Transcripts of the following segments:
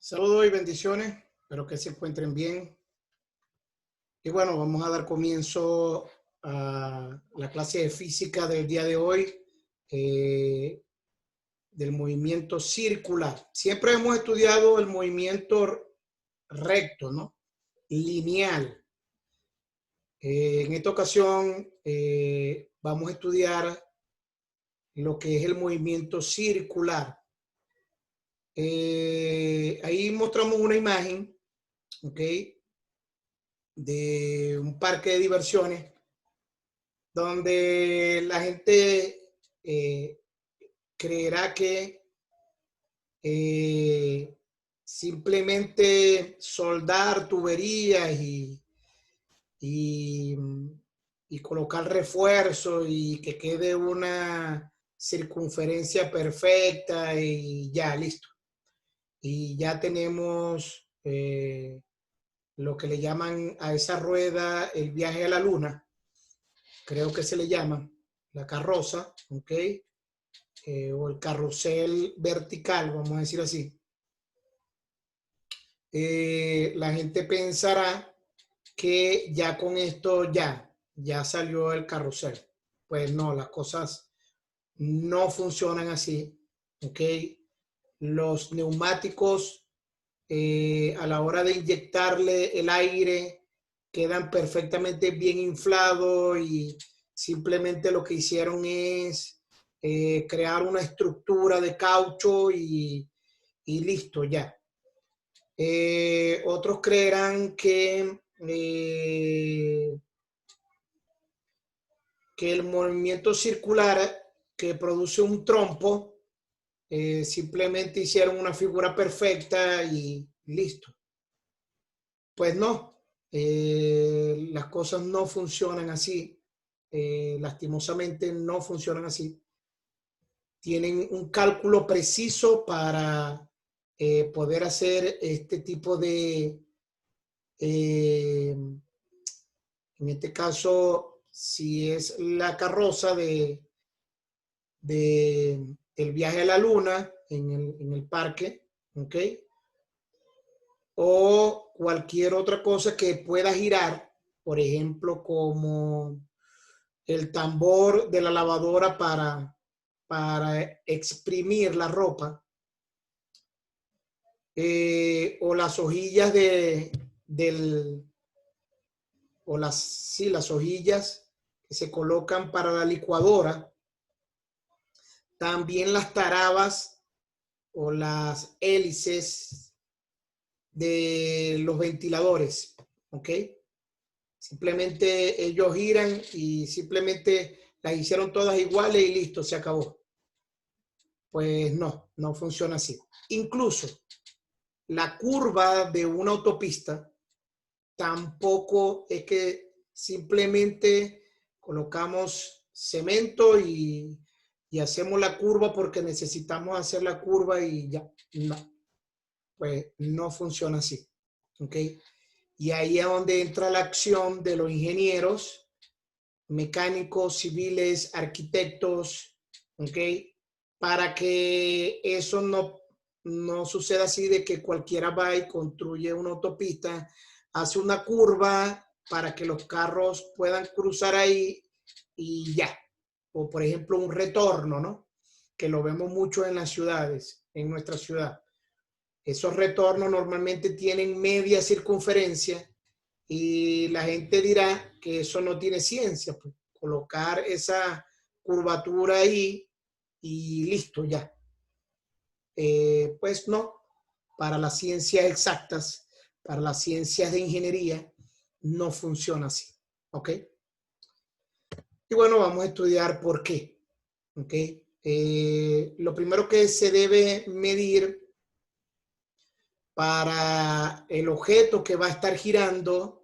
Saludos y bendiciones. Espero que se encuentren bien. Y bueno, vamos a dar comienzo a la clase de física del día de hoy, del movimiento circular. Siempre hemos estudiado el movimiento recto, ¿no? Lineal. En esta ocasión vamos a estudiar lo que es el movimiento circular. Ahí mostramos una imagen, ¿ok? De un parque de diversiones donde la gente creerá que simplemente soldar tuberías y, y colocar refuerzos y que quede una circunferencia perfecta y ya, listo. Y ya tenemos lo que le llaman a esa rueda el viaje a la luna, creo que se le llama la carroza, ¿ok? O el carrusel vertical, vamos a decir así. La gente pensará que ya con esto ya salió el carrusel. Pues no, las cosas no funcionan así, ¿ok? Los neumáticos a la hora de inyectarle el aire quedan perfectamente bien inflados y simplemente lo que hicieron es crear una estructura de caucho y listo ya. Otros creerán que el movimiento circular que produce un trompo simplemente hicieron una figura perfecta y listo. Pues no, las cosas no funcionan así, lastimosamente no funcionan así. Tienen un cálculo preciso para poder hacer este tipo de, en este caso, si es la carroza el viaje a la luna en el parque, ¿ok? O cualquier otra cosa que pueda girar, por ejemplo, como el tambor de la lavadora para exprimir la ropa, o las hojillas las hojillas que se colocan para la licuadora, también las tarabas o las hélices de los ventiladores, ¿ok? Simplemente ellos giran y simplemente las hicieron todas iguales y listo, se acabó. Pues no, no funciona así. Incluso la curva de una autopista tampoco es que simplemente colocamos cemento y hacemos la curva porque necesitamos hacer la curva y ya. No, pues no funciona así. ¿Ok? Y ahí es donde entra la acción de los ingenieros, mecánicos, civiles, arquitectos, ¿ok? Para que eso no suceda así de que cualquiera va y construye una autopista, hace una curva para que los carros puedan cruzar ahí y ya. O por ejemplo un retorno, ¿no? Que lo vemos mucho en las ciudades, en nuestra ciudad. Esos retornos normalmente tienen media circunferencia y la gente dirá que eso no tiene ciencia, pues colocar esa curvatura ahí y listo ya. Pues no, para las ciencias exactas, para las ciencias de ingeniería, no funciona así, ¿ok? Y bueno, vamos a estudiar por qué, ¿ok? Lo primero que se debe medir para el objeto que va a estar girando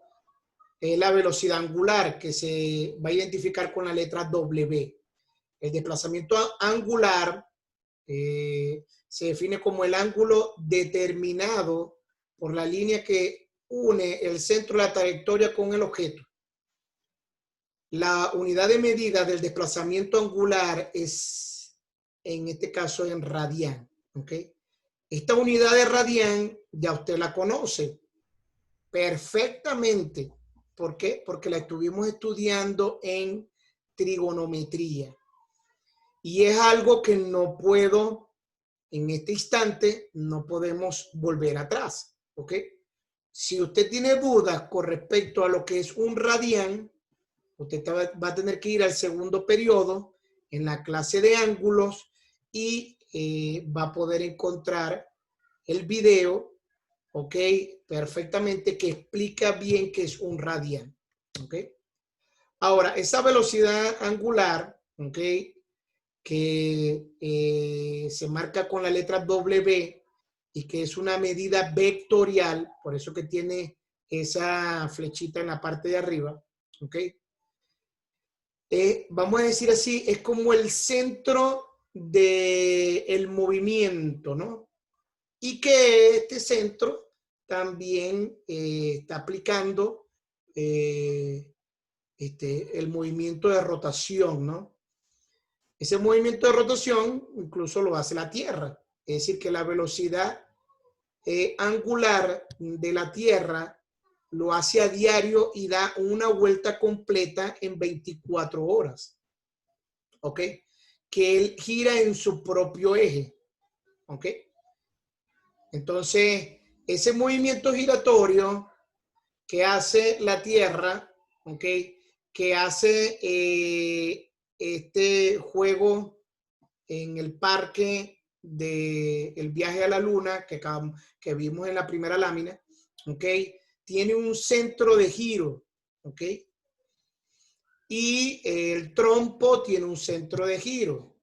es la velocidad angular, que se va a identificar con la letra W. El desplazamiento angular se define como el ángulo determinado por la línea que une el centro de la trayectoria con el objeto. La unidad de medida del desplazamiento angular es, en este caso, en radian, ¿ok? Esta unidad de radián ya usted la conoce perfectamente. ¿Por qué? Porque la estuvimos estudiando en trigonometría. Y es algo que no puedo, en este instante, no podemos volver atrás. ¿Ok? Si usted tiene dudas con respecto a lo que es un radián, usted va a tener que ir al segundo periodo en la clase de ángulos y va a poder encontrar el video, ¿ok? Perfectamente, que explica bien qué es un radián, ¿ok? Ahora, esa velocidad angular, ¿ok? Que se marca con la letra W y que es una medida vectorial, por eso que tiene esa flechita en la parte de arriba, ¿ok? Vamos a decir así, es como el centro del movimiento, ¿no? Y que este centro también está aplicando el movimiento de rotación, ¿no? Ese movimiento de rotación incluso lo hace la Tierra. Es decir, que la velocidad angular de la Tierra lo hace a diario y da una vuelta completa en 24 horas. ¿Ok? Que él gira en su propio eje. ¿Ok? Entonces, ese movimiento giratorio que hace la Tierra, ¿ok? Que hace este juego en el parque del viaje a la luna que vimos en la primera lámina, ¿ok? Tiene un centro de giro, ¿ok? Y el trompo tiene un centro de giro.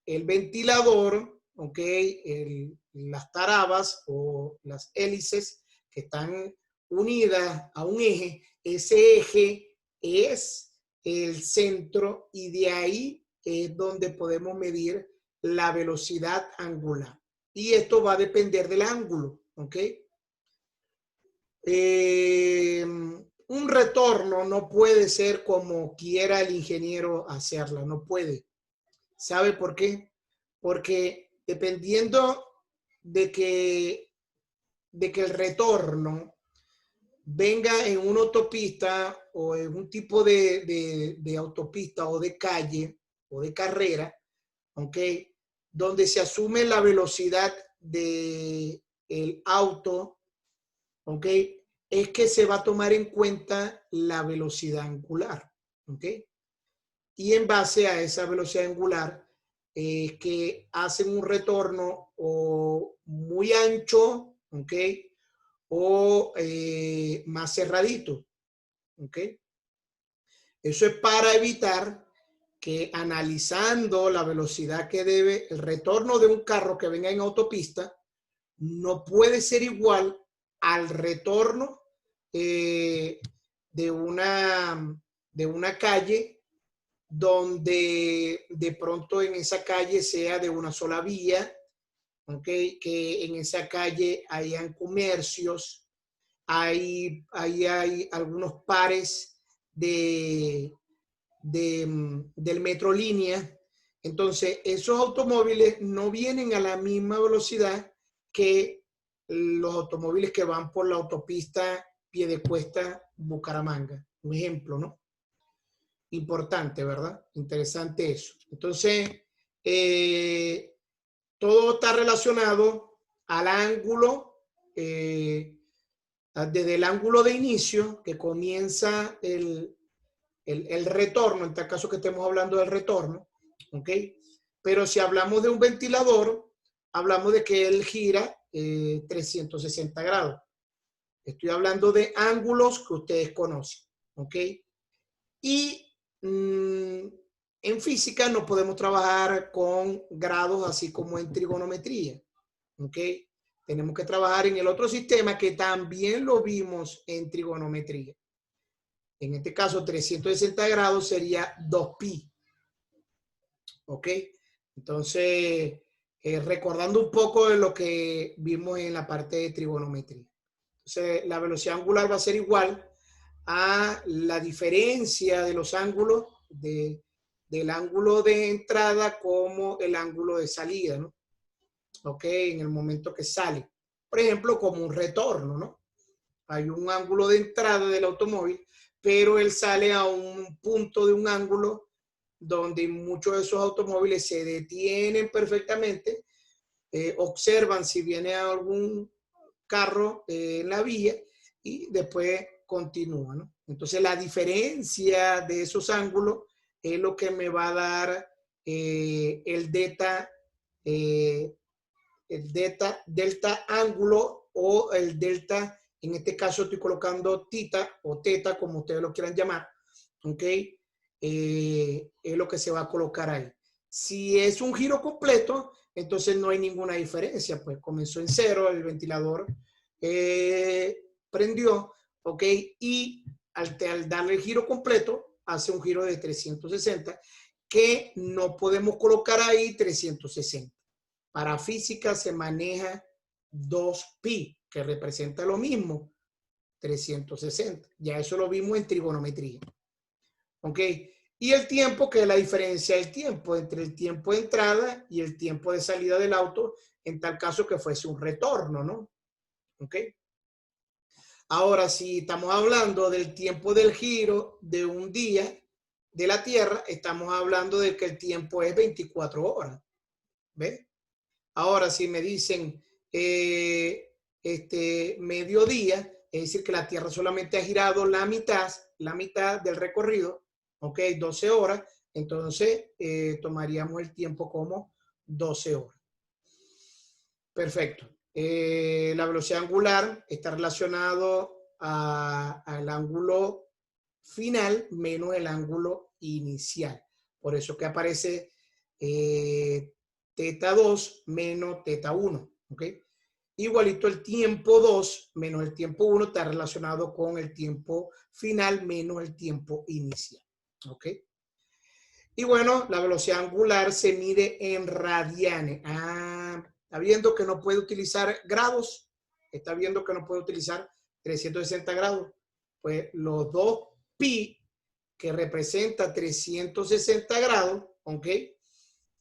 El ventilador, ¿ok? Las tarabas o las hélices que están unidas a un eje, ese eje es el centro y de ahí es donde podemos medir la velocidad angular. Y esto va a depender del ángulo, ¿ok? Un retorno no puede ser como quiera el ingeniero hacerla, no puede. ¿Sabe por qué? Porque dependiendo de que el retorno venga en una autopista o en un tipo de autopista o de calle o de carrera, ¿ok? Donde se asume la velocidad del auto, ¿ok? Es que se va a tomar en cuenta la velocidad angular, ¿ok? Y en base a esa velocidad angular que hacen un retorno o muy ancho, ¿ok? O más cerradito, ¿ok? Eso es para evitar que analizando la velocidad que debe, el retorno de un carro que venga en autopista, no puede ser igual al retorno de una calle donde de pronto en esa calle sea de una sola vía, ¿okay? Que en esa calle hayan comercios, hay algunos pares del Metrolínea. Entonces, esos automóviles no vienen a la misma velocidad que los automóviles que van por la autopista Piedecuesta Bucaramanga. Un ejemplo, ¿no? Importante, ¿verdad? Interesante eso. Entonces, todo está relacionado al ángulo, desde el ángulo de inicio, que comienza el retorno, en este caso que estemos hablando del retorno, ¿ok? Pero si hablamos de un ventilador, hablamos de que él gira 360 grados. Estoy hablando de ángulos que ustedes conocen, ¿ok? Y en física no podemos trabajar con grados así como en trigonometría, ¿ok? Tenemos que trabajar en el otro sistema que también lo vimos en trigonometría. En este caso, 360 grados sería 2pi, ¿ok? Entonces, recordando un poco de lo que vimos en la parte de trigonometría. Entonces, la velocidad angular va a ser igual a la diferencia de los ángulos del ángulo de entrada como el ángulo de salida, ¿no? ¿ok? En el momento que sale. Por ejemplo, como un retorno, ¿no? Hay un ángulo de entrada del automóvil, pero él sale a un punto de un ángulo donde muchos de esos automóviles se detienen perfectamente, observan si viene algún carro en la vía y después continúa, ¿no? Entonces la diferencia de esos ángulos es lo que me va a dar el delta ángulo o el delta, en este caso estoy colocando tita o teta, como ustedes lo quieran llamar, ¿ok? Es lo que se va a colocar ahí. Si es un giro completo, entonces no hay ninguna diferencia, pues comenzó en cero, el ventilador prendió, ¿ok? Y al darle el giro completo, hace un giro de 360, que no podemos colocar ahí 360. Para física se maneja 2pi, que representa lo mismo, 360. Ya eso lo vimos en trigonometría. ¿Ok? Y el tiempo, que es la diferencia del tiempo entre el tiempo de entrada y el tiempo de salida del auto, en tal caso que fuese un retorno, ¿no? ¿Ok? Ahora, si estamos hablando del tiempo del giro de un día de la Tierra, estamos hablando de que el tiempo es 24 horas. ¿Ves? Ahora, si me dicen mediodía, es decir, que la Tierra solamente ha girado la mitad del recorrido, ok, 12 horas, entonces tomaríamos el tiempo como 12 horas. Perfecto. La velocidad angular está relacionado al ángulo final menos el ángulo inicial. Por eso que aparece teta 2 menos teta 1. ¿Ok? Igualito el tiempo 2 menos el tiempo 1 está relacionado con el tiempo final menos el tiempo inicial. ¿Ok? Y bueno, la velocidad angular se mide en radianes. Está viendo que no puede utilizar grados. Está viendo que no puede utilizar 360 grados. Pues los 2pi, que representa 360 grados, ¿ok?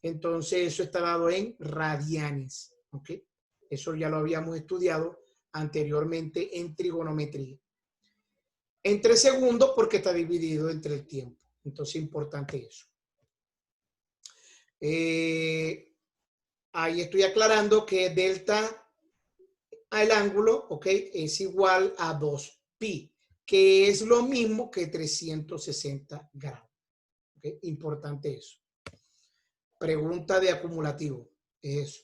Entonces eso está dado en radianes, ¿ok? Eso ya lo habíamos estudiado anteriormente en trigonometría. Entre segundos porque está dividido entre el tiempo. Entonces, importante eso. Ahí estoy aclarando que delta al ángulo, ¿ok? Es igual a 2pi, que es lo mismo que 360 grados. ¿Okay? Importante eso. Pregunta de acumulativo. Eso.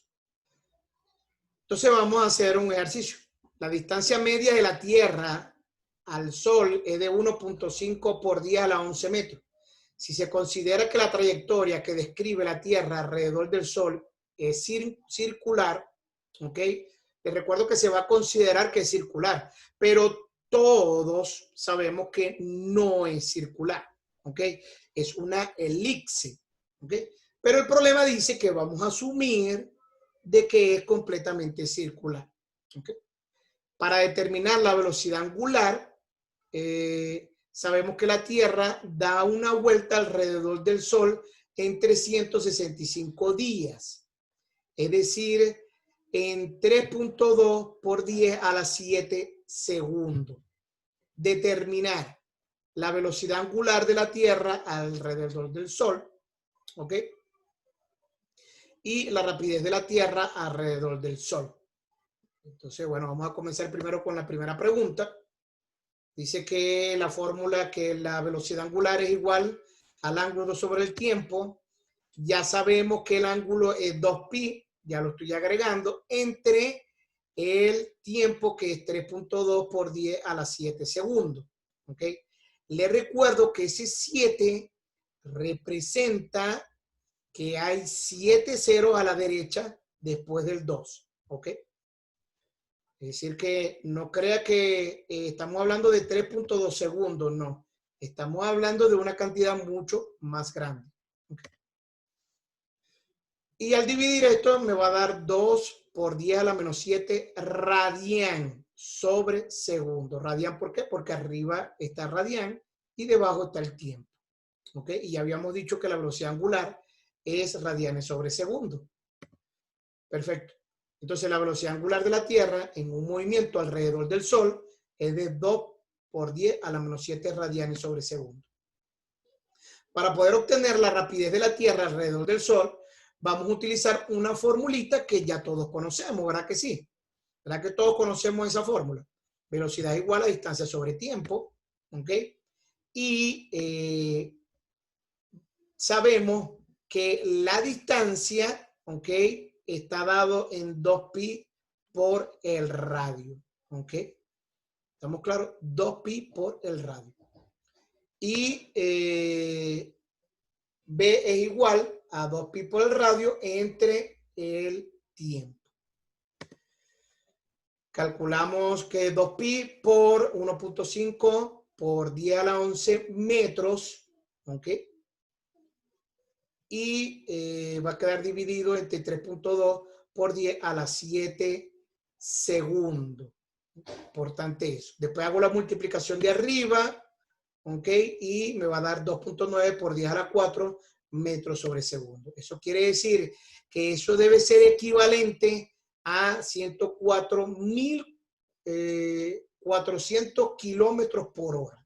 Entonces vamos a hacer un ejercicio. La distancia media de la Tierra al Sol es de 1.5 por 10 a la 11 metros. Si se considera que la trayectoria que describe la Tierra alrededor del Sol es circular, ¿ok? Les recuerdo que se va a considerar que es circular, pero todos sabemos que no es circular, ¿ok? Es una elipse, ¿ok? Pero el problema dice que vamos a asumir de que es completamente circular, ¿ok? Para determinar la velocidad angular, sabemos que la Tierra da una vuelta alrededor del Sol en 365 días. Es decir, en 3.2 por 10 a la 7 segundos. Determinar la velocidad angular de la Tierra alrededor del Sol, ¿ok? Y la rapidez de la Tierra alrededor del Sol. Entonces, bueno, vamos a comenzar primero con la primera pregunta. Dice que la fórmula, que la velocidad angular es igual al ángulo sobre el tiempo. Ya sabemos que el ángulo es 2pi, ya lo estoy agregando, entre el tiempo, que es 3.2 por 10 a la 7 segundos. ¿Ok? Le recuerdo que ese 7 representa que hay 7 ceros a la derecha después del 2. ¿Ok? Es decir, que no crea que estamos hablando de 3.2 segundos, no. Estamos hablando de una cantidad mucho más grande. Okay. Y al dividir esto me va a dar 2 por 10 a la menos 7 radian sobre segundo. Radian, ¿por qué? Porque arriba está radian y debajo está el tiempo. ¿Ok? Y ya habíamos dicho que la velocidad angular es radianes sobre segundo. Perfecto. Entonces la velocidad angular de la Tierra en un movimiento alrededor del Sol es de 2 por 10 a la menos 7 radianes sobre segundo. Para poder obtener la rapidez de la Tierra alrededor del Sol, vamos a utilizar una formulita que ya todos conocemos, ¿verdad que sí? ¿Verdad que todos conocemos esa fórmula? Velocidad igual a distancia sobre tiempo, ¿ok? Y sabemos que la distancia, ¿ok? Está dado en 2pi por el radio, ¿ok? ¿Estamos claros? 2pi por el radio. Y B es igual a 2pi por el radio entre el tiempo. Calculamos que 2pi por 1.5 por 10 a la 11 metros, ¿ok? Y va a quedar dividido entre 3.2 por 10 a la 7 segundos. Importante eso. Después hago la multiplicación de arriba, ¿ok? Y me va a dar 2.9 por 10 a la 4 metros sobre segundo. Eso quiere decir que eso debe ser equivalente a 104.400 kilómetros por hora.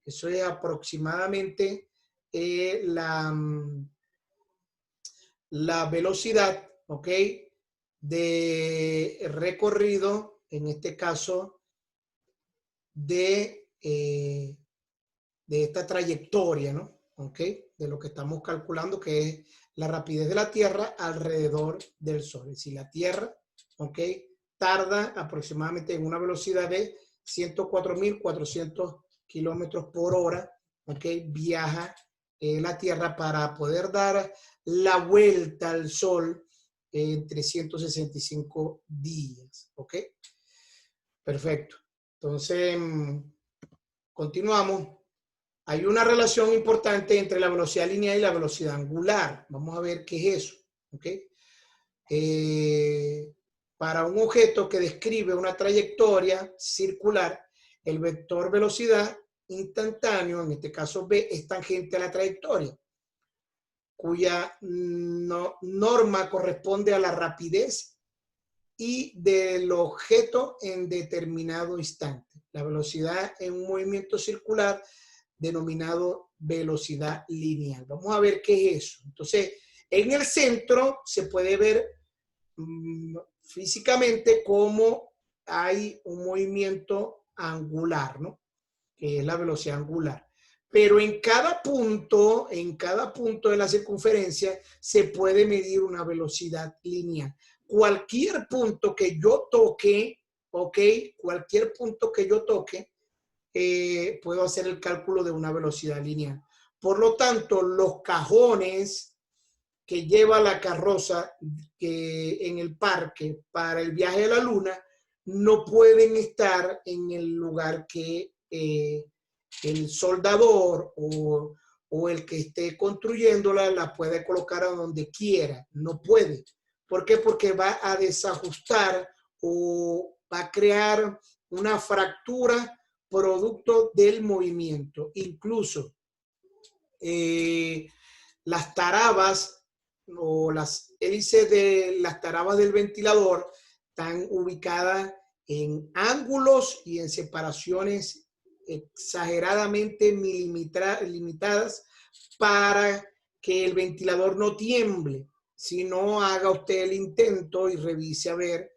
Eso es aproximadamente la velocidad, ¿ok? De recorrido, en este caso, de esta trayectoria, ¿no? ¿Ok? De lo que estamos calculando, que es la rapidez de la Tierra alrededor del Sol. Es decir, la Tierra, ¿ok? Tarda aproximadamente en una velocidad de 104.400 kilómetros por hora, ¿ok? Viaja la Tierra para poder dar la vuelta al Sol en 365 días, ¿ok? Perfecto. Entonces, continuamos. Hay una relación importante entre la velocidad lineal y la velocidad angular. Vamos a ver qué es eso, ¿ok? Para un objeto que describe una trayectoria circular, el vector velocidad instantáneo, en este caso B, es tangente a la trayectoria, cuya norma corresponde a la rapidez y del objeto en determinado instante. La velocidad en un movimiento circular denominado velocidad lineal. Vamos a ver qué es eso. Entonces, en el centro se puede ver físicamente cómo hay un movimiento angular, ¿no? Que es la velocidad angular. Pero en cada punto de la circunferencia se puede medir una velocidad lineal. Cualquier punto que yo toque, ¿ok? Cualquier punto que yo toque, puedo hacer el cálculo de una velocidad lineal. Por lo tanto, los cajones que lleva la carroza en el parque para el viaje a la luna no pueden estar en el lugar que el soldador o el que esté construyéndola la puede colocar a donde quiera. No puede. ¿Por qué? Porque va a desajustar o va a crear una fractura producto del movimiento. Incluso las tarabas o las hélices de las tarabas del ventilador están ubicadas en ángulos y en separaciones exageradamente limitadas para que el ventilador no tiemble. Si no, haga usted el intento y revise a ver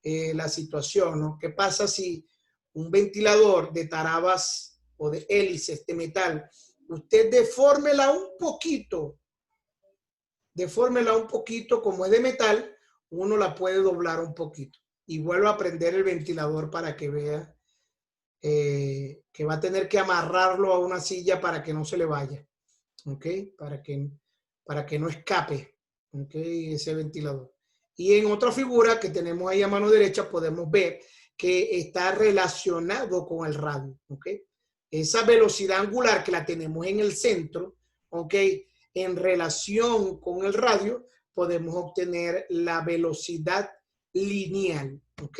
la situación, ¿no? ¿Qué pasa si un ventilador de tarabas o de hélices de metal, usted defórmela un poquito, como es de metal, uno la puede doblar un poquito y vuelve a prender el ventilador para que vea que va a tener que amarrarlo a una silla para que no se le vaya, ¿ok? Para que no escape, ¿ok? Ese ventilador. Y en otra figura que tenemos ahí a mano derecha podemos ver que está relacionado con el radio, ¿ok? Esa velocidad angular que la tenemos en el centro, ¿ok? En relación con el radio, podemos obtener la velocidad lineal, ¿ok?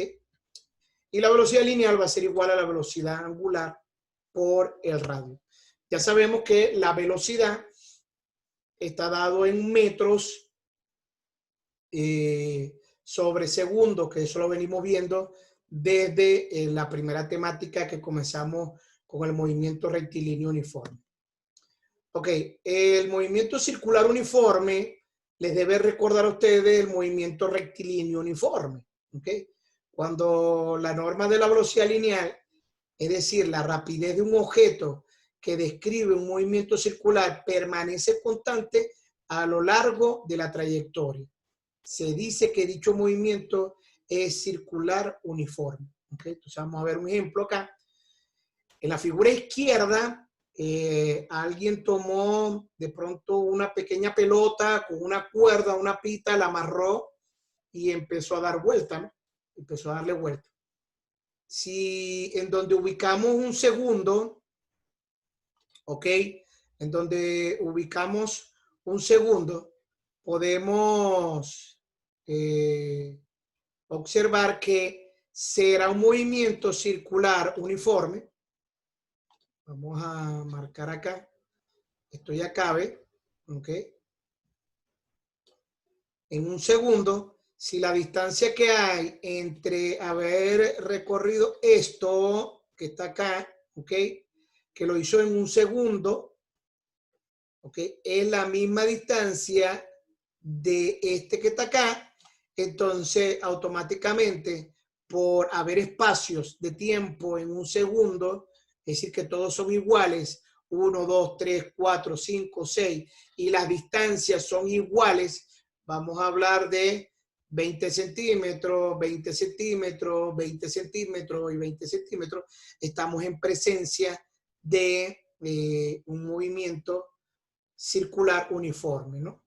Y la velocidad lineal va a ser igual a la velocidad angular por el radio. Ya sabemos que la velocidad está dado en metros sobre segundo, que eso lo venimos viendo desde la primera temática que comenzamos con el movimiento rectilíneo uniforme. Ok, el movimiento circular uniforme les debe recordar a ustedes el movimiento rectilíneo uniforme. Ok, cuando la norma de la velocidad lineal, es decir, la rapidez de un objeto que describe un movimiento circular, permanece constante a lo largo de la trayectoria. Se dice que dicho movimiento es circular uniforme. ¿Okay? Entonces vamos a ver un ejemplo acá. En la figura izquierda, alguien tomó de pronto una pequeña pelota con una cuerda, una pita, la amarró y empezó a dar vuelta, ¿no? Empezó a darle vuelta. Si en donde ubicamos un segundo, ¿ok? En donde ubicamos un segundo, podemos observar que será un movimiento circular uniforme. Vamos a marcar acá. Esto ya cabe, ¿ok? En un segundo, si la distancia que hay entre haber recorrido esto que está acá, ¿ok? Que lo hizo en un segundo, ¿ok? Es la misma distancia de este que está acá, entonces automáticamente por haber espacios de tiempo en un segundo, es decir, que todos son iguales, 1, 2, 3, 4, 5, 6, y las distancias son iguales, vamos a hablar de 20 centímetros, 20 centímetros, 20 centímetros y 20 centímetros, estamos en presencia de un movimiento circular uniforme, ¿no?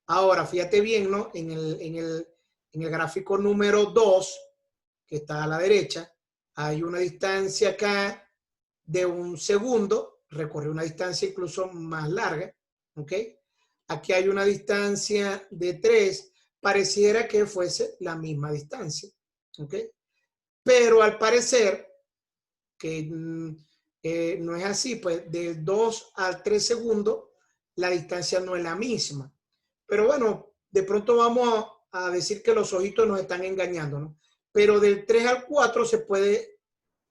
Ahora, fíjate bien, ¿no? En el gráfico número 2, que está a la derecha, hay una distancia acá de un segundo, recorre una distancia incluso más larga, ¿ok? Aquí hay una distancia de 3, pareciera que fuese la misma distancia, ¿ok? Pero al parecer que no es así, pues de 2 a 3 segundos la distancia no es la misma. Pero bueno, de pronto vamos a decir que los ojitos nos están engañando, ¿no? Pero del 3 al 4 se puede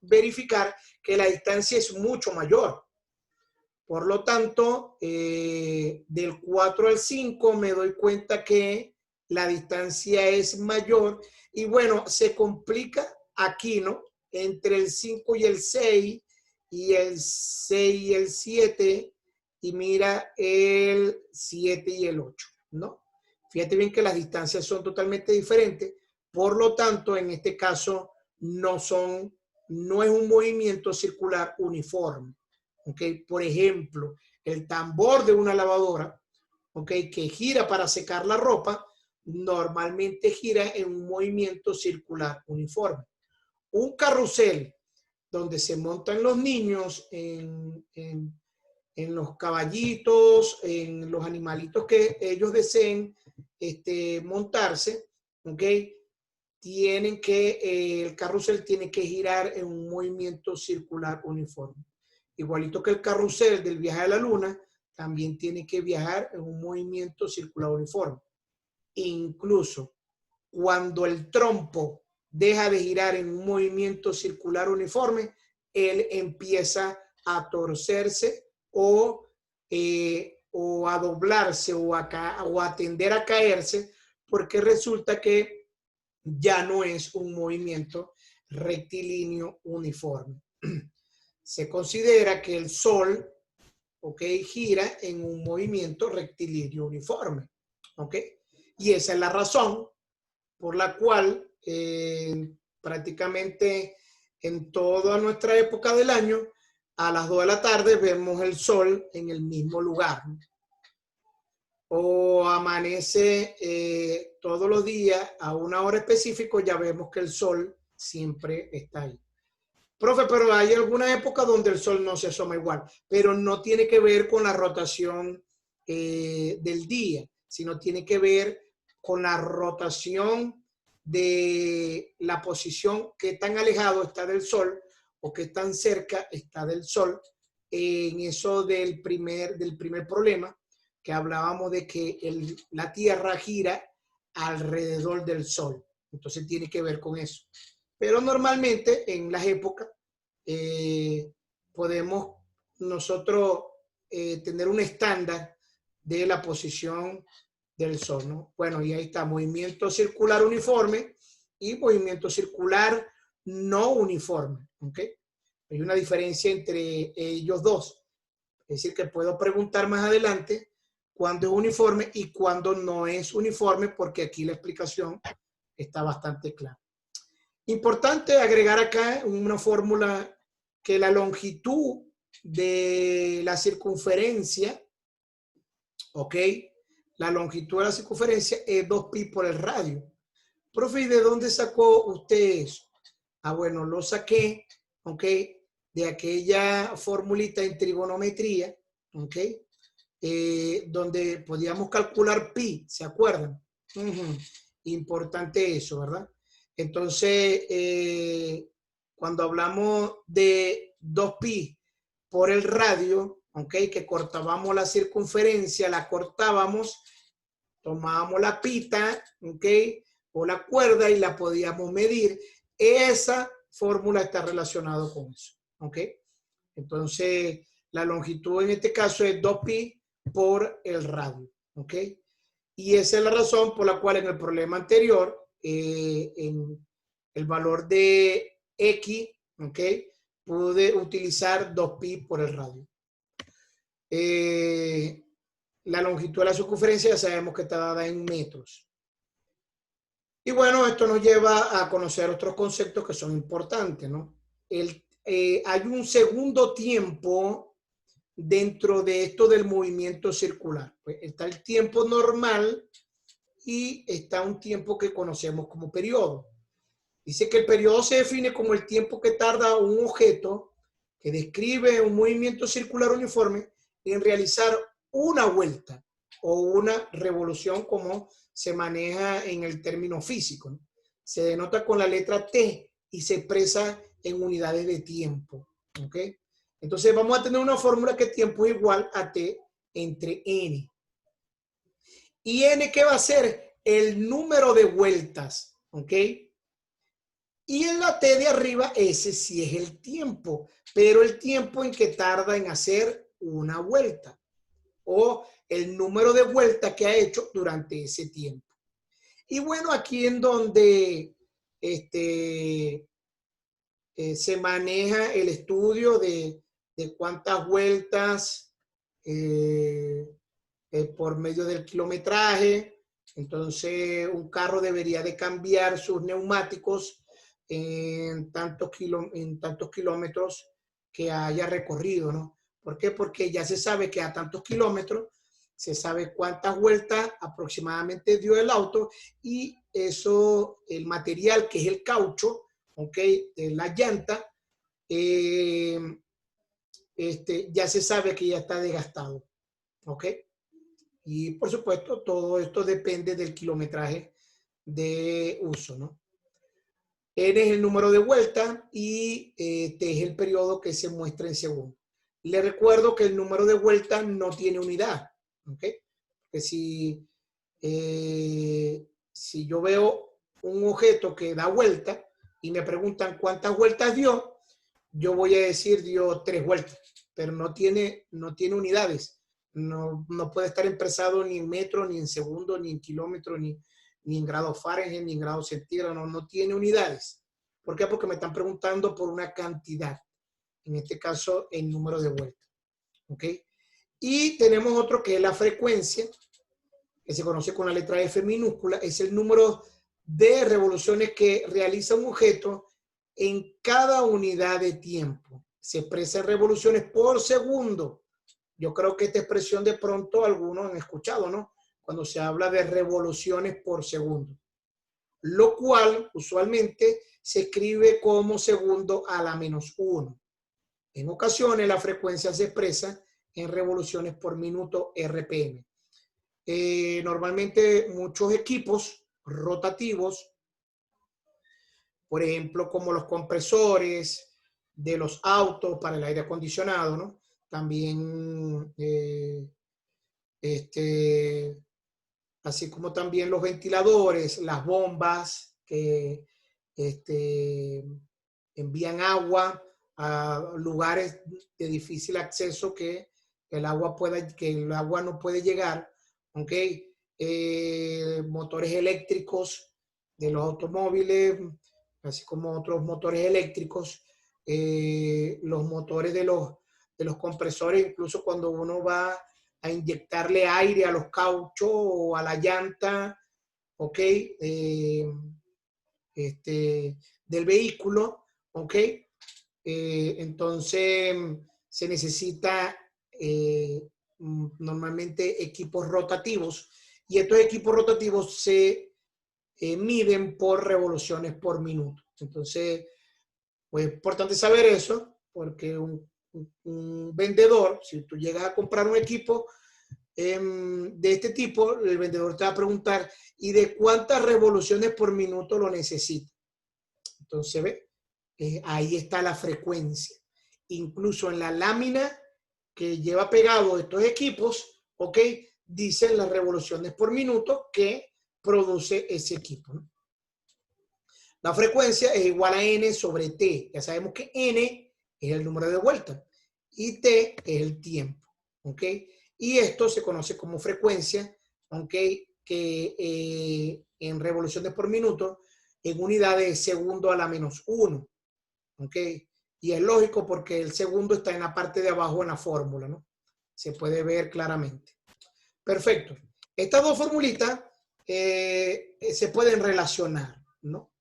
verificar que la distancia es mucho mayor. Por lo tanto, del 4 al 5 me doy cuenta que la distancia es mayor y bueno, se complica aquí, ¿no? Entre el 5 y el 6 y el 6 y el 7 y mira el 7 y el 8, ¿no? Fíjate bien que las distancias son totalmente diferentes, por lo tanto, en este caso no es un movimiento circular uniforme. ¿Okay? Por ejemplo, el tambor de una lavadora, ¿okay? Que gira para secar la ropa, normalmente gira en un movimiento circular uniforme. Un carrusel donde se montan los niños en los caballitos, en los animalitos que ellos deseen montarse, ¿okay? El carrusel tiene que girar en un movimiento circular uniforme. Igualito que el carrusel del viaje a la luna, también tiene que viajar en un movimiento circular uniforme. Incluso cuando el trompo deja de girar en un movimiento circular uniforme, él empieza a torcerse o a doblarse o a tender a caerse, porque resulta que ya no es un movimiento rectilíneo uniforme. Se considera que el Sol, ¿ok? Gira en un movimiento rectilíneo uniforme, ¿ok? Y esa es la razón por la cual prácticamente en toda nuestra época del año, a las 2 de la tarde vemos el Sol en el mismo lugar, ¿no? O amanece todos los días a una hora específica, ya vemos que el Sol siempre está ahí. Profe, pero hay alguna época donde el Sol no se asoma igual, pero no tiene que ver con la rotación del día, sino tiene que ver con la rotación de la posición, qué tan alejado está del Sol o qué tan cerca está del Sol. En eso del primer problema, que hablábamos de que la Tierra gira alrededor del Sol. Entonces tiene que ver con eso. Pero normalmente en las épocas podemos nosotros tener un estándar de la posición del Sol, ¿no? Bueno, y ahí está, movimiento circular uniforme y movimiento circular no uniforme, ¿ok? Hay una diferencia entre ellos dos. Es decir, que puedo preguntar más adelante cuándo es uniforme y cuándo no es uniforme, porque aquí la explicación está bastante clara. Importante agregar acá una fórmula que la longitud de la circunferencia, ¿ok? La longitud de la circunferencia es 2pi por el radio. Profe, ¿y de dónde sacó usted eso? Ah, bueno, lo saqué, ¿ok? De aquella formulita en trigonometría, ¿ok? Donde podíamos calcular pi, ¿se acuerdan? Importante eso, ¿verdad? Entonces, cuando hablamos de 2pi por el radio, ¿ok? Que cortábamos la circunferencia, la cortábamos, tomábamos la pita, ¿ok? O la cuerda y la podíamos medir. Esa fórmula está relacionada con eso, ¿ok? Entonces, la longitud en este caso es 2pi por el radio, ¿ok? Y esa es la razón por la cual en el problema anterior, en el valor de X, ¿ok? Pude utilizar 2pi por el radio. La longitud de la circunferencia ya sabemos que está dada en metros. Y bueno, esto nos lleva a conocer otros conceptos que son importantes, ¿no? Hay un segundo tiempo dentro de esto del movimiento circular. Pues está el tiempo normal y está un tiempo que conocemos como periodo. Dice que el periodo se define como el tiempo que tarda un objeto que describe un movimiento circular uniforme en realizar una vuelta o una revolución, como se maneja en el término físico, ¿no? Se denota con la letra T y se expresa en unidades de tiempo, ¿ok? Entonces vamos a tener una fórmula que tiempo es igual a T entre N. ¿Y N qué va a ser? El número de vueltas, ¿ok? Y en la T de arriba, ese sí es el tiempo, pero el tiempo en que tarda en hacer una vuelta o el número de vueltas que ha hecho durante ese tiempo. Y bueno, aquí en donde se maneja el estudio de cuántas vueltas por medio del kilometraje. Entonces, un carro debería de cambiar sus neumáticos en tantos kilómetros que haya recorrido, ¿no? ¿Por qué? Porque ya se sabe que a tantos kilómetros se sabe cuántas vueltas aproximadamente dio el auto, y eso, el material que es el caucho, ¿ok? La llanta, ya se sabe que ya está desgastado, ¿ok? Y por supuesto, todo esto depende del kilometraje de uso, ¿no? N es el número de vueltas y T es el periodo que se muestra en segundos. Le recuerdo que el número de vueltas no tiene unidad, ¿ok? Que si yo veo un objeto que da vuelta y me preguntan cuántas vueltas dio, yo voy a decir dio 3 vueltas, pero no tiene unidades. No puede estar expresado ni en metros, ni en segundos, ni en kilómetros, ni en grados Fahrenheit, ni en grados centígrados. No tiene unidades. ¿Por qué? Porque me están preguntando por una cantidad. En este caso, el número de vueltas. ¿Ok? Y tenemos otro que es la frecuencia, que se conoce con la letra F minúscula. Es el número de revoluciones que realiza un objeto en cada unidad de tiempo. Se expresa en revoluciones por segundo. Yo creo que esta expresión de pronto algunos han escuchado, ¿no? Cuando se habla de revoluciones por segundo. Lo cual usualmente se escribe como segundo a la menos 1. En ocasiones la frecuencia se expresa en revoluciones por minuto RPM. Normalmente muchos equipos rotativos, por ejemplo, como los compresores de los autos para el aire acondicionado, ¿no? También, así como también los ventiladores, las bombas que envían agua a lugares de difícil acceso que el agua no puede llegar, ¿ok? Motores eléctricos de los automóviles, así como otros motores eléctricos, los motores de los compresores, incluso cuando uno va a inyectarle aire a los cauchos o a la llanta, ¿ok? Del vehículo, ¿ok? Entonces se necesita normalmente equipos rotativos, y estos equipos rotativos se miden por revoluciones por minuto. Entonces, pues es importante saber eso, porque un vendedor, si tú llegas a comprar un equipo de este tipo, el vendedor te va a preguntar, ¿y de cuántas revoluciones por minuto lo necesita? Entonces, ¿ve? Ahí está la frecuencia. Incluso en la lámina que lleva pegado estos equipos, ¿ok? Dicen las revoluciones por minuto que produce ese equipo, ¿no? La frecuencia es igual a n sobre t. Ya sabemos que n es el número de vueltas y t es el tiempo, ¿ok? Y esto se conoce como frecuencia, ¿ok? Que en revoluciones por minuto, en unidades de segundo a la menos 1, ¿ok? Y es lógico porque el segundo está en la parte de abajo en la fórmula, ¿no? Se puede ver claramente. Perfecto. Estas dos formulitas se pueden relacionar, ¿no?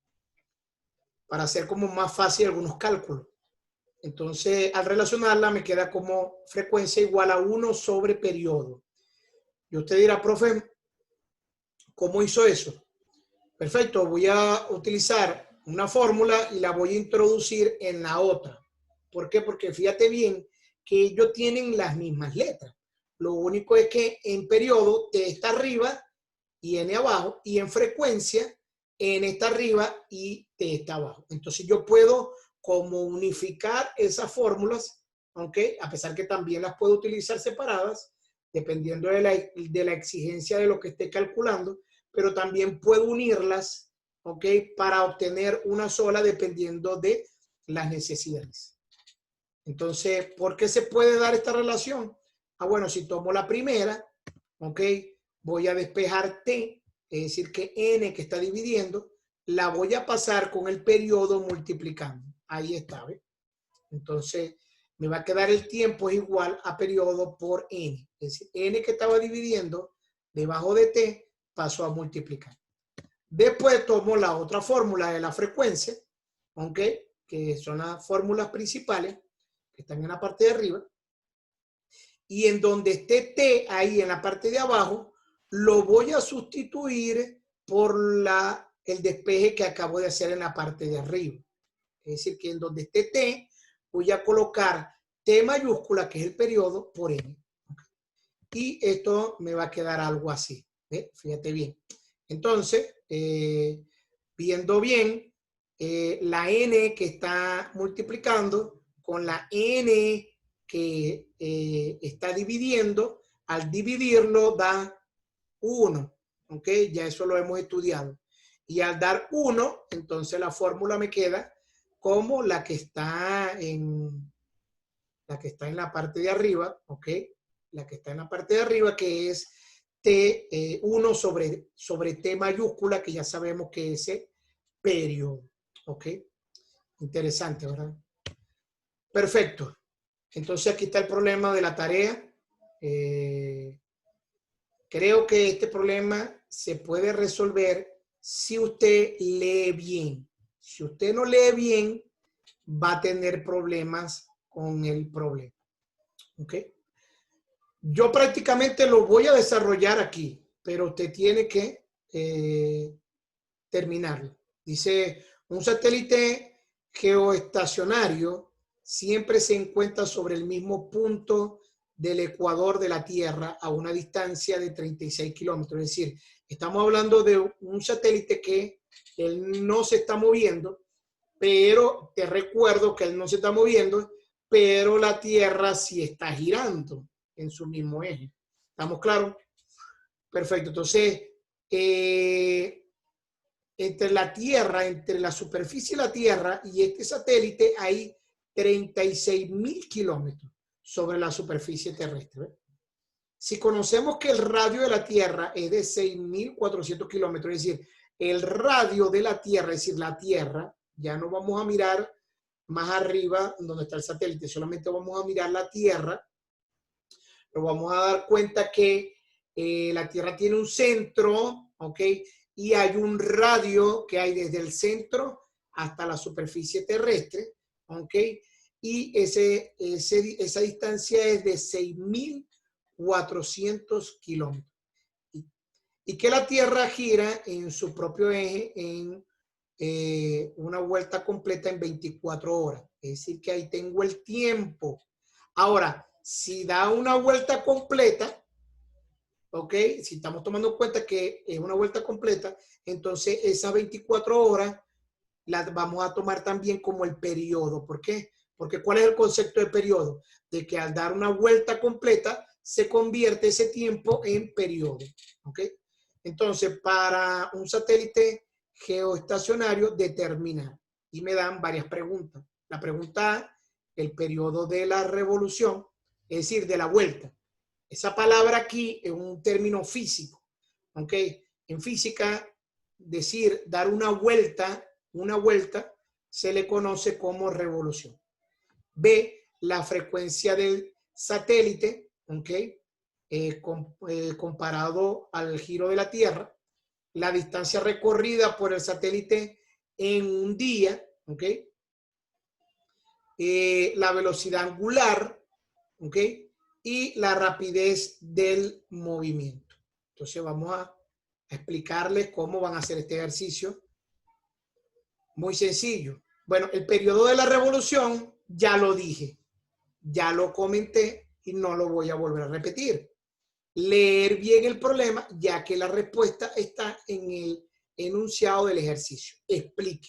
Para hacer como más fácil algunos cálculos. Entonces, al relacionarla me queda como frecuencia igual a 1 sobre periodo. Y usted dirá, profe, ¿cómo hizo eso? Perfecto, voy a utilizar una fórmula y la voy a introducir en la otra. ¿Por qué? Porque fíjate bien que ellos tienen las mismas letras. Lo único es que en periodo T está arriba y N abajo, y en frecuencia N está arriba y T está abajo. Entonces yo puedo como unificar esas fórmulas, ¿ok? A pesar que también las puedo utilizar separadas, dependiendo de la exigencia de lo que esté calculando, pero también puedo unirlas, ¿ok? Para obtener una sola dependiendo de las necesidades. Entonces, ¿por qué se puede dar esta relación? Ah, bueno, si tomo la primera, ¿ok? Voy a despejar T, es decir, que N que está dividiendo, la voy a pasar con el periodo multiplicando. Ahí está, ¿ves? Entonces, me va a quedar el tiempo es igual a periodo por N. Es decir, N que estaba dividiendo debajo de T, paso a multiplicar. Después tomo la otra fórmula de la frecuencia, ¿ok? Que son las fórmulas principales, que están en la parte de arriba. Y en donde esté T, ahí en la parte de abajo, lo voy a sustituir por el despeje que acabo de hacer en la parte de arriba. Es decir, que en donde esté T, voy a colocar T mayúscula, que es el periodo, por N. Y esto me va a quedar algo así. ¿Ve? Fíjate bien. Entonces, viendo bien, la N que está multiplicando con la N que está dividiendo, al dividirlo da 1. ¿Ok? Ya eso lo hemos estudiado. Y al dar 1, entonces la fórmula me queda como la que está en la parte de arriba, ¿ok? La que está en la parte de arriba, que es T, 1 sobre T mayúscula, que ya sabemos que es ese periodo, ¿ok? Interesante, ¿verdad? Perfecto. Entonces aquí está el problema de la tarea. Creo que este problema se puede resolver si usted lee bien. Si usted no lee bien, va a tener problemas con el problema. ¿Ok? Yo prácticamente lo voy a desarrollar aquí, pero usted tiene que terminarlo. Dice, un satélite geoestacionario siempre se encuentra sobre el mismo punto del ecuador de la Tierra a una distancia de 36 kilómetros. Es decir, estamos hablando de un satélite que él no se está moviendo, pero te recuerdo que él no se está moviendo, pero la Tierra sí está girando en su mismo eje. ¿Estamos claros? Perfecto. Entonces, entre la Tierra, entre la superficie de la Tierra y este satélite hay 36.000 kilómetros sobre la superficie terrestre. ¿Ve? Si conocemos que el radio de la Tierra es de 6.400 kilómetros, es decir, el radio de la Tierra, es decir, la Tierra, ya no vamos a mirar más arriba donde está el satélite, solamente vamos a mirar la Tierra, nos vamos a dar cuenta que la Tierra tiene un centro, ¿ok? Y hay un radio que hay desde el centro hasta la superficie terrestre, ¿ok? Y esa distancia es de 6.400 kilómetros. Y que la Tierra gira en su propio eje en una vuelta completa en 24 horas. Es decir, que ahí tengo el tiempo. Ahora, si da una vuelta completa, ¿ok? Si estamos tomando en cuenta que es una vuelta completa, entonces esas 24 horas las vamos a tomar también como el periodo. ¿Por qué? Porque ¿cuál es el concepto de periodo? De que al dar una vuelta completa se convierte ese tiempo en periodo. ¿Ok? Entonces, para un satélite geoestacionario, determinar. Y me dan varias preguntas. La pregunta A, el periodo de la revolución, es decir, de la vuelta. Esa palabra aquí es un término físico. ¿Ok? En física, decir dar una vuelta, se le conoce como revolución. B, la frecuencia del satélite, ¿ok? Comparado al giro de la Tierra, la distancia recorrida por el satélite en un día, ¿ok? La velocidad angular, ¿ok? Y la rapidez del movimiento. Entonces vamos a explicarles cómo van a hacer este ejercicio. Muy sencillo. Bueno, el periodo de la revolución ya lo dije, ya lo comenté y no lo voy a volver a repetir. Leer bien el problema, ya que la respuesta está en el enunciado del ejercicio. Explique.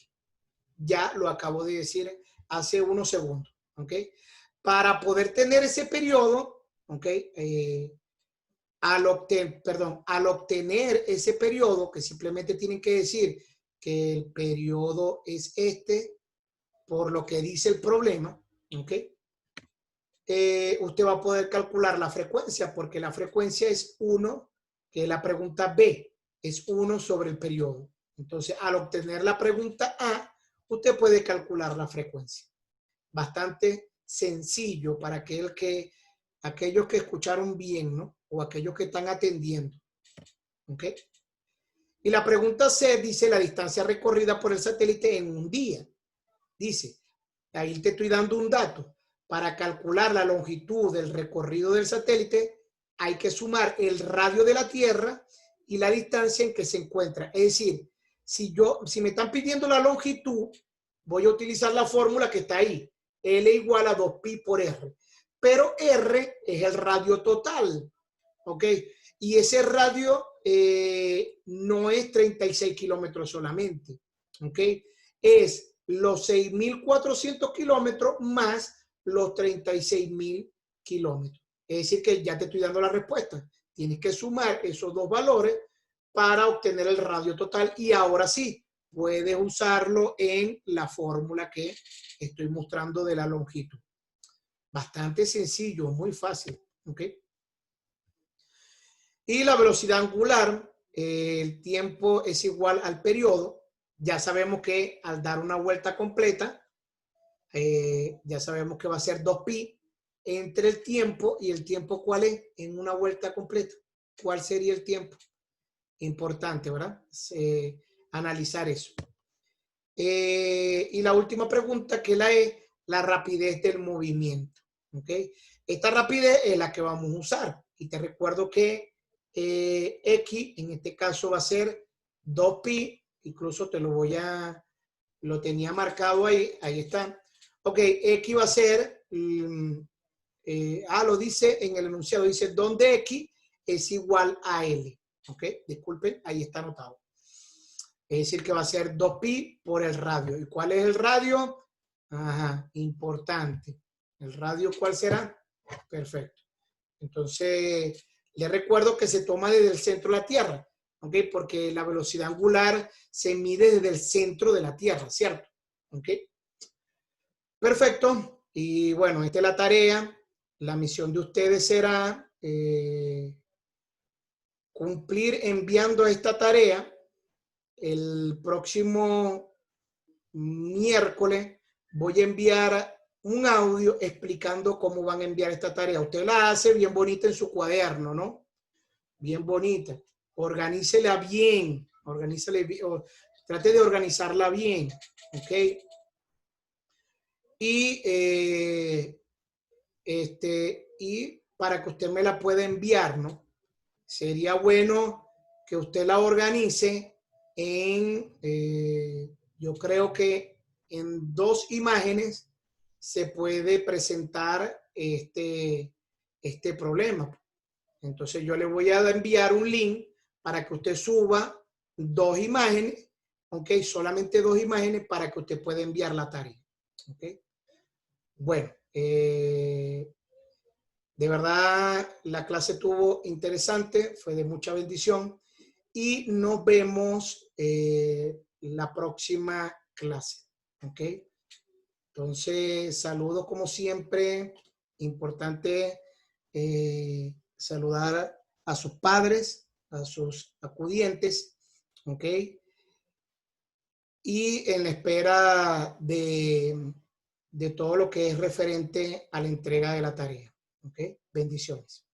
Ya lo acabo de decir hace unos segundos. ¿Ok? Para poder tener ese periodo, ¿ok? Al obtener ese periodo, que simplemente tienen que decir que el periodo es este, por lo que dice el problema, ¿ok? Usted va a poder calcular la frecuencia, porque la frecuencia es 1, que la pregunta B es 1 sobre el periodo. Entonces, al obtener la pregunta A, usted puede calcular la frecuencia. Bastante sencillo para aquellos que escucharon bien, ¿no? O aquellos que están atendiendo. ¿Ok? Y la pregunta C dice la distancia recorrida por el satélite en un día. Dice, ahí te estoy dando un dato. Para calcular la longitud del recorrido del satélite, hay que sumar el radio de la Tierra y la distancia en que se encuentra. Es decir, si me están pidiendo la longitud, voy a utilizar la fórmula que está ahí. L igual a 2pi por R. Pero R es el radio total. ¿Ok? Y ese radio no es 36 kilómetros solamente. ¿Ok? Es los 6.400 kilómetros más los 36.000 kilómetros. Es decir, que ya te estoy dando la respuesta. Tienes que sumar esos dos valores para obtener el radio total y ahora sí, puedes usarlo en la fórmula que estoy mostrando de la longitud. Bastante sencillo, muy fácil. ¿Ok? Y la velocidad angular, el tiempo es igual al periodo. Ya sabemos que al dar una vuelta completa, ya sabemos que va a ser 2pi entre el tiempo y el tiempo, ¿cuál es? En una vuelta completa. ¿Cuál sería el tiempo? Importante, ¿verdad? Analizar eso. Y la última pregunta, que es la rapidez del movimiento. ¿Ok? Esta rapidez es la que vamos a usar. Y te recuerdo que X, en este caso va a ser 2pi, incluso lo tenía marcado ahí está. Ok, X va a ser, lo dice en el enunciado, dice donde X es igual a L. Ok, disculpen, ahí está anotado. Es decir, que va a ser 2pi por el radio. ¿Y cuál es el radio? Ajá, importante. ¿El radio cuál será? Perfecto. Entonces, les recuerdo que se toma desde el centro de la Tierra. ¿ok? Porque la velocidad angular se mide desde el centro de la Tierra, ¿cierto? ¿Ok? Perfecto. Y bueno, esta es la tarea. La misión de ustedes será cumplir enviando esta tarea. El próximo miércoles voy a enviar un audio explicando cómo van a enviar esta tarea. Usted la hace bien bonita en su cuaderno, ¿no? Bien bonita. Organícela bien. Organícela bien. Trate de organizarla bien. ¿Ok? Y, y para que usted me la pueda enviar, ¿no? Sería bueno que usted la organice en, yo creo que en 2 imágenes se puede presentar este problema. Entonces yo le voy a enviar un link para que usted suba 2 imágenes, ok, solamente 2 imágenes para que usted pueda enviar la tarea, ok. Bueno, de verdad la clase estuvo interesante, fue de mucha bendición y nos vemos la próxima clase, ok. Entonces, saludo como siempre, importante saludar a sus padres, a sus acudientes, ¿ok? Y en la espera de todo lo que es referente a la entrega de la tarea, ¿ok? Bendiciones.